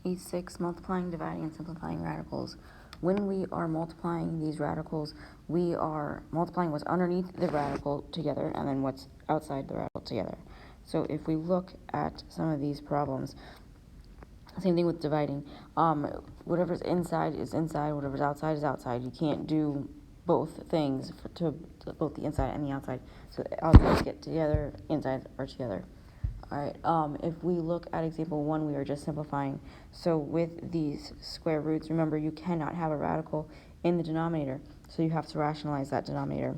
A6, multiplying, dividing, and simplifying radicals. When we are multiplying these radicals, we are multiplying what's underneath the radical together and then what's outside the radical together. So if we look at some of these problems, same thing with dividing. Whatever's inside is inside, whatever's outside is outside. You can't do both things to both the inside and the outside. So outsides get together, insides are together. Alright, if we look at example 1, we are just simplifying. So with these square roots, remember you cannot have a radical in the denominator, so you have to rationalize that denominator.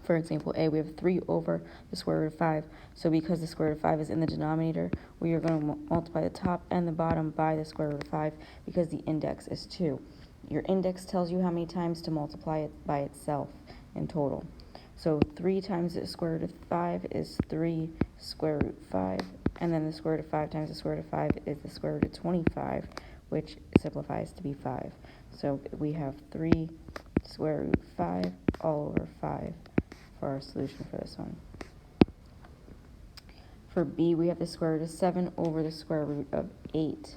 For example A, we have 3 over the square root of 5. So because the square root of 5 is in the denominator, we are going to multiply the top and the bottom by the square root of 5 because the index is 2. Your index tells you how many times to multiply it by itself in total. So 3 times the square root of 5 is 3 square root 5, and then the square root of 5 times the square root of 5 is the square root of 25, which simplifies to be 5. So we have 3 square root 5 all over 5 for our solution for this one. For B, we have the square root of 7 over the square root of 8.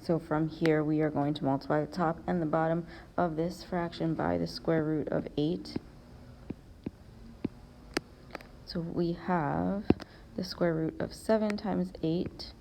So from here, we are going to multiply the top and the bottom of this fraction by the square root of 8. So we have the square root of 7 times 8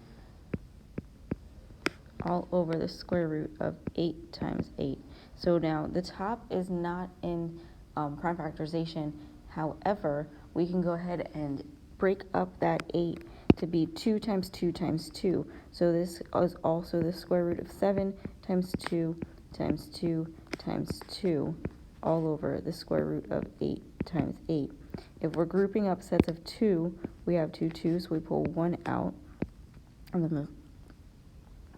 all over the square root of 8 times 8. So now the top is not in prime factorization. However, we can go ahead and break up that 8 to be 2 times 2 times 2. So this is also the square root of 7 times 2 times 2 times 2 all over the square root of 8 times 8. If we're grouping up sets of 2, we have 2 2s, so we pull 1 out, and then the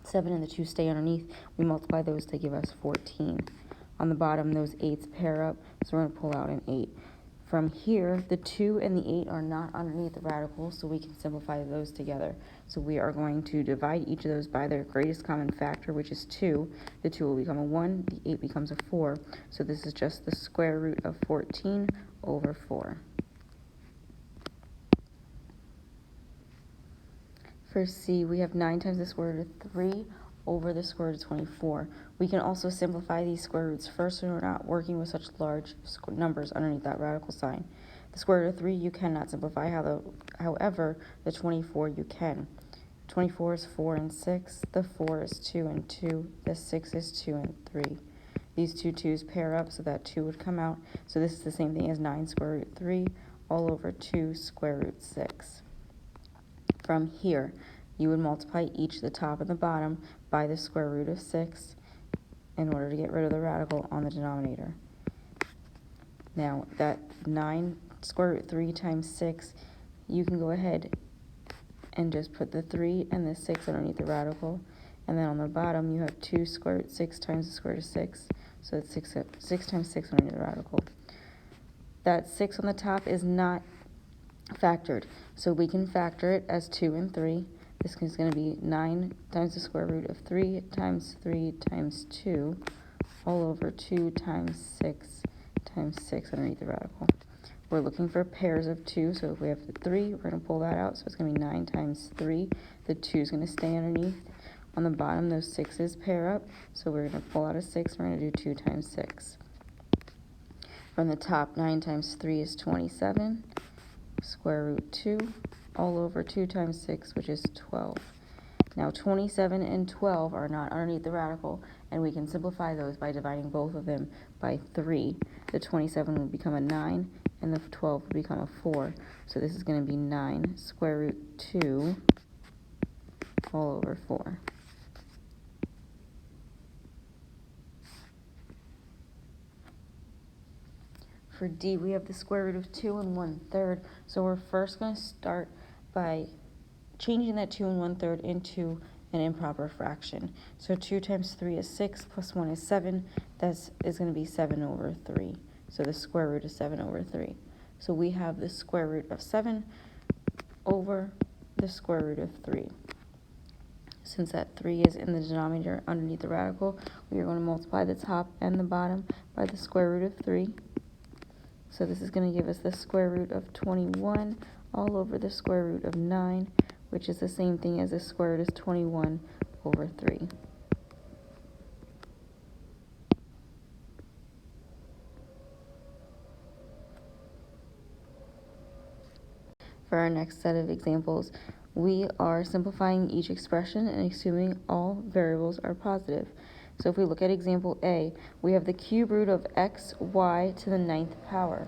7 and the 2 stay underneath. We multiply those to give us 14. On the bottom, those 8s pair up, so we're going to pull out an 8. From here, the 2 and the 8 are not underneath the radical, so we can simplify those together. So we are going to divide each of those by their greatest common factor, which is 2. The 2 will become a 1, the 8 becomes a 4. So this is just the square root of 14 over 4. For C, we have 9 times the square root of 3 over the square root of 24. We can also simplify these square roots first so we're not working with such large numbers underneath that radical sign. The square root of 3 you cannot simplify, however, the 24 you can. 24 is 4 and 6, the 4 is 2 and 2, the 6 is 2 and 3. These two 2's pair up so that 2 would come out. So this is the same thing as 9 square root 3 all over 2 square root 6. From here, you would multiply each the top and the bottom by the square root of 6 in order to get rid of the radical on the denominator. Now, that 9 square root 3 times 6, you can go ahead and just put the 3 and the 6 underneath the radical. And then on the bottom, you have 2 square root 6 times the square root of 6. So it's 6 times 6 underneath the radical. That 6 on the top is not factored, so we can factor it as 2 and 3. This is going to be 9 times the square root of 3 times 3 times 2 all over 2 times 6 underneath the radical. We're looking for pairs of 2, so if we have the 3, we're going to pull that out, so it's going to be 9 times 3. The 2 is going to stay underneath. On the bottom, those 6's pair up, so we're going to pull out a 6, we're going to do 2 times 6. From the top, 9 times 3 is 27. Square root 2 all over 2 times 6, which is 12. Now 27 and 12 are not underneath the radical, and we can simplify those by dividing both of them by 3. The 27 will become a 9, and the 12 will become a 4. So this is going to be 9 square root 2 all over 4. For D, we have the square root of 2 1/3. So we're first going to start by changing that 2 1/3 into an improper fraction. So 2 times 3 is 6, plus 1 is 7. That is going to be 7 over 3. So the square root is 7 over 3. So we have the square root of 7 over the square root of 3. Since that 3 is in the denominator underneath the radical, we are going to multiply the top and the bottom by the square root of 3. So this is going to give us the square root of 21 all over the square root of 9, which is the same thing as the square root is 21 over 3. For our next set of examples, we are simplifying each expression and assuming all variables are positive. So if we look at example A, we have the cube root of xy to the 9th power.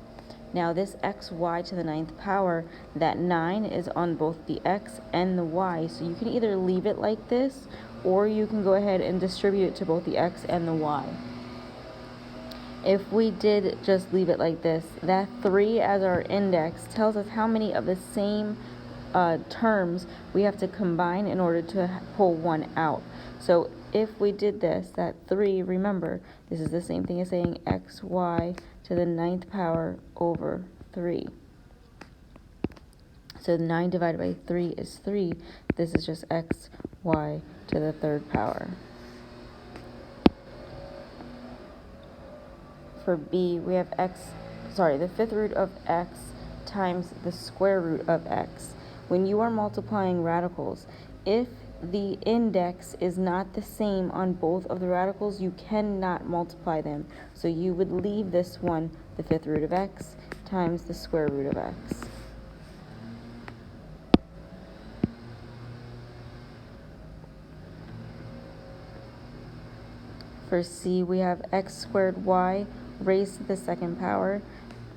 Now this xy to the 9th power, that 9 is on both the x and the y, so you can either leave it like this, or you can go ahead and distribute it to both the x and the y. If we did just leave it like this, that 3 as our index tells us how many of the same terms we have to combine in order to pull one out. So if we did this, that 3, remember, this is the same thing as saying xy to the 9th power over 3. So 9 divided by 3 is 3. This is just xy to the 3rd power. For B, we have the 5th root of x times the square root of x. When you are multiplying radicals, if the index is not the same on both of the radicals, you cannot multiply them. So you would leave this one, the 5th root of x times the square root of x. For C, we have x squared y raised to the 2nd power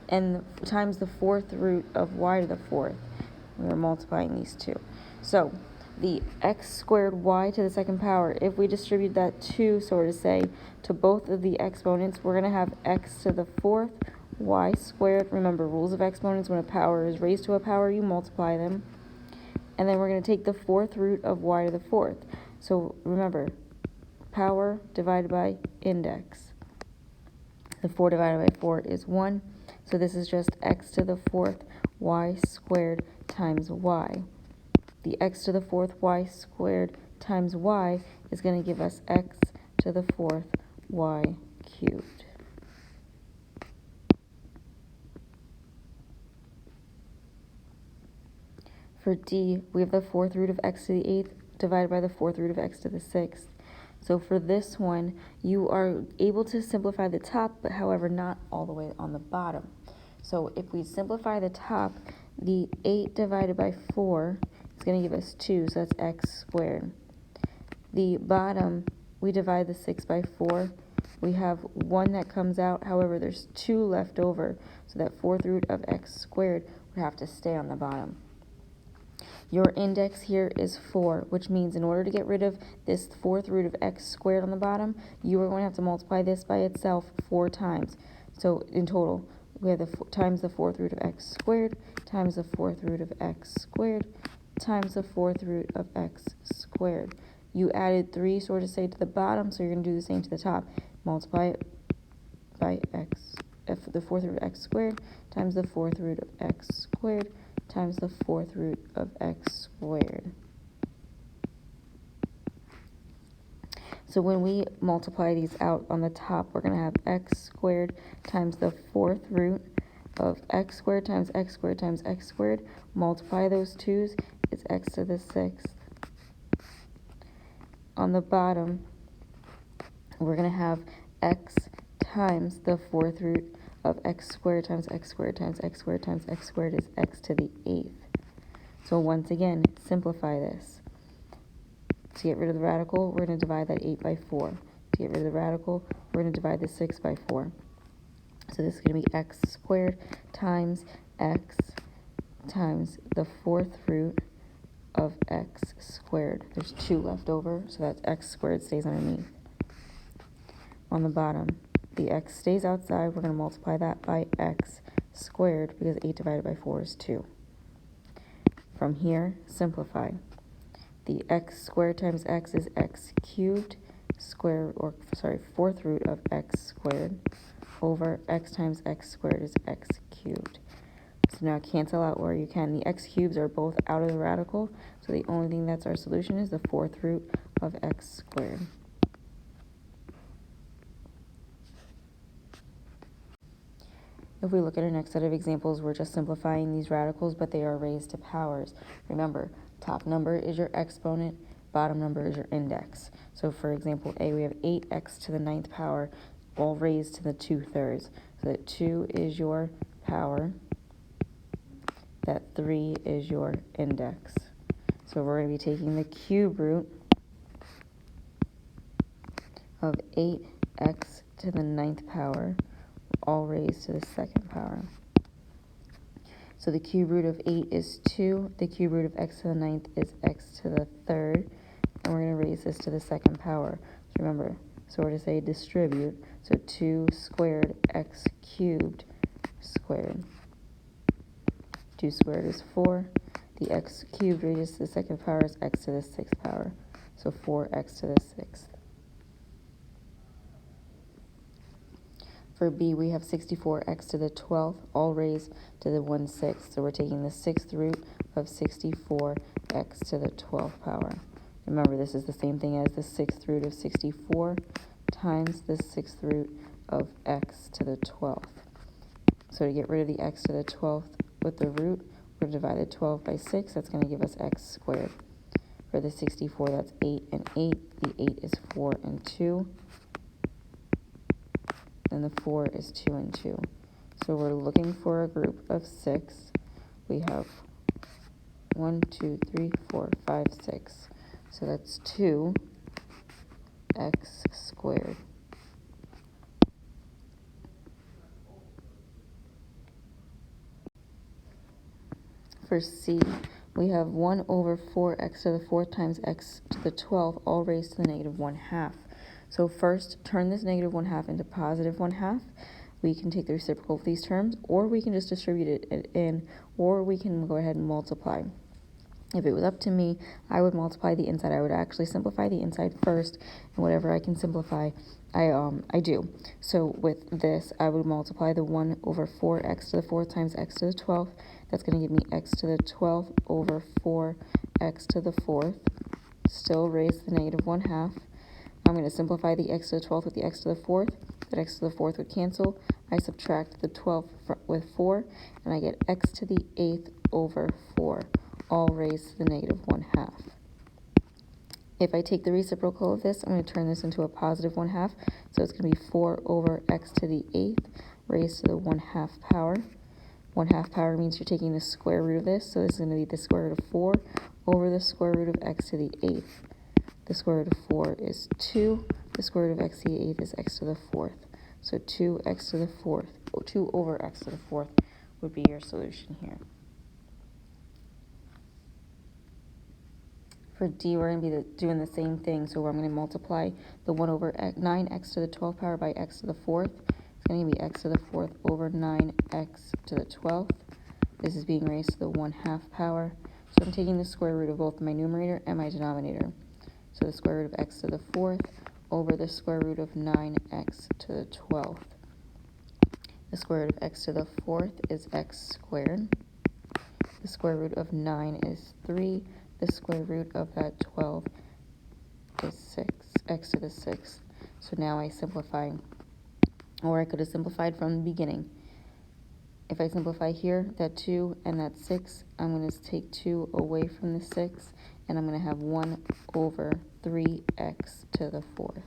and times the 4th root of y to the 4th. We're multiplying these two. So the x squared y to the 2nd power, if we distribute that 2, so to say, to both of the exponents, we're going to have x to the 4th y squared. Remember, rules of exponents, when a power is raised to a power, you multiply them. And then we're going to take the 4th root of y to the 4th. So remember, power divided by index. The 4 divided by 4 is 1. So this is just x to the 4th y squared times y. The x to the 4th y squared times y is going to give us x to the 4th y cubed. For D, we have the 4th root of x to the 8th divided by the 4th root of x to the 6th. So for this one, you are able to simplify the top, but however not all the way on the bottom. So if we simplify the top, the 8 divided by 4 is going to give us 2, so that's x squared. The bottom, we divide the 6 by 4. We have 1 that comes out, however there's 2 left over, so that 4th root of x squared would have to stay on the bottom. Your index here is 4, which means in order to get rid of this 4th root of x squared on the bottom, you are going to have to multiply this by itself 4 times. So in total, we have times the 4th root of x squared times the 4th root of x squared times the 4th root of x squared. You added 3, so to say, to the bottom, so you're going to do the same to the top. Multiply it by the 4th root of x squared times the 4th root of x squared times the 4th root of x squared. So when we multiply these out on the top, we're going to have x squared times the 4th root of x squared times x squared times x squared. Multiply those 2's, it's x to the 6th. On the bottom, we're going to have x times the 4th root of x squared times x squared times x squared times x squared is x to the 8th. So once again, simplify this. To get rid of the radical, we're going to divide that 8 by 4. To get rid of the radical, we're going to divide the 6 by 4. So this is going to be x squared times x times the 4th root of x squared. There's 2 left over, so that's x squared stays underneath. On the bottom, the x stays outside. We're going to multiply that by x squared because 8 divided by 4 is 2. From here, simplify. The x squared times x is x cubed, 4th root of x squared over x times x squared is x cubed. So now cancel out where you can. The x cubes are both out of the radical, so the only thing that's our solution is the 4th root of x squared. If we look at our next set of examples, we're just simplifying these radicals, but they are raised to powers. Remember, top number is your exponent, bottom number is your index. So for example, A, we have 8x to the 9th power, all raised to the 2/3. So that 2 is your power, that 3 is your index. So we're going to be taking the cube root of 8x to the 9th power, all raised to the 2nd power. So the cube root of 8 is 2. The cube root of x to the 9th is x to the 3rd. And we're going to raise this to the 2nd power. So remember, so we're going to say distribute. So 2 squared x cubed squared. 2 squared is 4. The x cubed raised to the 2nd power is x to the 6th power. So 4x to the 6th. For B, we have 64x to the 12th, all raised to the 1/6. So we're taking the 6th root of 64x to the 12th power. Remember, this is the same thing as the 6th root of 64 times the 6th root of x to the 12th. So to get rid of the x to the 12th with the root, we're going to divide the 12 by 6. That's going to give us x squared. For the 64, that's 8 and 8. The 8 is 4 and 2. And the 4 is 2 and 2. So we're looking for a group of 6. We have 1, 2, 3, 4, 5, 6. So that's 2x squared. For C, we have 1 over 4x to the 4th times x to the 12th, all raised to the -1/2. So first, turn this -1/2 into +1/2. We can take the reciprocal of these terms, or we can just distribute it in, or we can go ahead and multiply. If it was up to me, I would multiply the inside. I would actually simplify the inside first, and whatever I can simplify, I do. So with this, I would multiply the 1 over 4x to the 4th times x to the 12th. That's going to give me x to the 12th over 4x to the 4th. Still raise the -1/2. I'm going to simplify the x to the 12th with the x to the 4th. That x to the 4th would cancel. I subtract the 12 with 4, and I get x to the 8th over 4, all raised to the -1/2. If I take the reciprocal of this, I'm going to turn this into a +1/2. So it's going to be 4 over x to the 8th raised to the 1/2 power. 1/2 power means you're taking the square root of this. So this is going to be the square root of 4 over the square root of x to the 8th. The square root of 4 is 2. The square root of x to the 8th is x to the 4th. So 2x to the 4th, 2 over x to the 4th would be your solution here. For D, we're going to be doing the same thing. So I'm going to multiply the 1 over 9x to the 12th power by x to the 4th. It's going to be x to the 4th over 9x to the 12th. This is being raised to the 1/2 power. So I'm taking the square root of both my numerator and my denominator. So the square root of x to the 4th over the square root of 9x to the 12th. The square root of x to the 4th is x squared. The square root of 9 is 3. The square root of that 12 is 6, x to the 6th. So now I simplify, or I could have simplified from the beginning. If I simplify here, that 2 and that 6, I'm going to take 2 away from the 6, and I'm going to have 1 over 3x to the 4th.